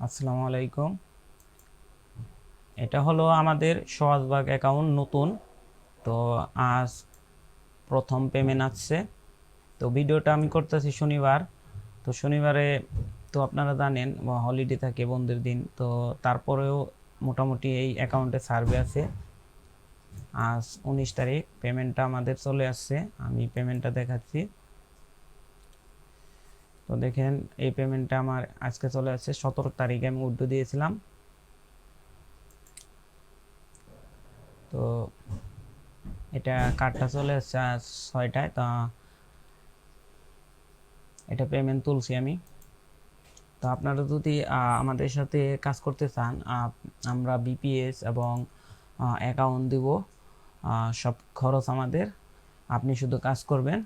আসসালামু আলাইকুম। এটা হলো আমাদের সহজভাগ অ্যাকাউন্ট নতুন। তো আজ প্রথম পেমেন্ট আসছে। তো ভিডিওটা আমি করতেছি শনিবার। তো শনিবারে তো আপনারা জানেন হলিডে থাকে, বন্ধের দিন। তো তারপরেও মোটামুটি এই অ্যাকাউন্টে সার্ভে আছে। আজ 19 তারিখ, পেমেন্টটা আমাদের চলে আসছে। আমি পেমেন্টটা দেখাচ্ছি। তো দেখেন, এই পেমেন্টটা আমার আজকে চলে আসছে। 17 তারিখে আমি উইথড্র দিয়েছিলাম। তো এটা কার্ডটা চলে আসছে আজ 6টায়। তা এটা পেমেন্ট তুলছি আমি। তো আপনারা যদি আমাদের সাথে কাজ করতে চান, আমরা বিপিএস এবং অ্যাকাউন্ট দিব। সব খরচ আমাদের, আপনি শুধু কাজ করবেন।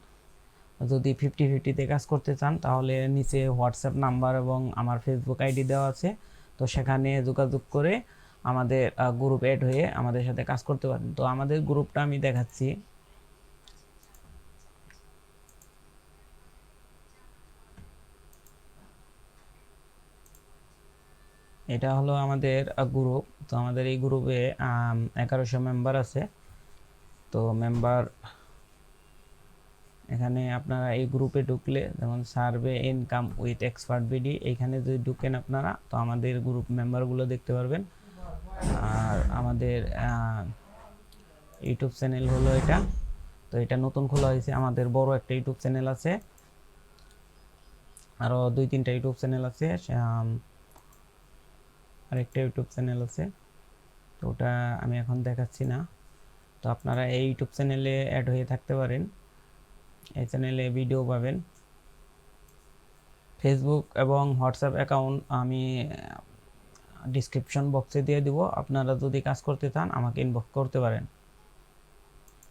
যদি 50-50-তে কাজ করতে চান তাহলে নিচে হোয়াটসঅ্যাপ নাম্বার এবং আমার ফেসবুক আইডি দেওয়া আছে। তো সেখানে যোগাযোগ করে আমাদের গ্রুপ অ্যাড হয়ে আমাদের সাথে কাজ করতে পারেন। তো আমাদের গ্রুপটা আমি দেখাচ্ছি। এটা হলো আমাদের গ্রুপ। তো আমাদের এই গ্রুপে 1100 মেম্বার আছে। তো মেম্বার এখানে আপনারা এই গ্রুপে ঢুকলে, যেমন survey income with expert BD, এইখানে যদি ঢুকেন আপনারা, তো আমাদের গ্রুপ মেম্বারগুলো দেখতে পারবেন। আর আমাদের ইউটিউব চ্যানেল হলো এটা। তো এটা নতুন খোলা হয়েছে। আমাদের বড় একটা ইউটিউব চ্যানেল আছে, আরও 2-3টা ইউটিউব চ্যানেল আছে, আরেকটা ইউটিউব চ্যানেল আছে। তো ওটা আমি এখন দেখাচ্ছি না। তো আপনারা এই ইউটিউব চ্যানেলে অ্যাড হয়ে থাকতে পারেন। এই চ্যানেলে ভিডিও পাবেন। ফেসবুক এবং হোয়াটসঅ্যাপ অ্যাকাউন্ট আমি ডিসক্রিপশন বক্সে দিয়ে দিব। আপনারা যদি কাজ করতে চান আমাকে ইনবক্স করতে পারেন।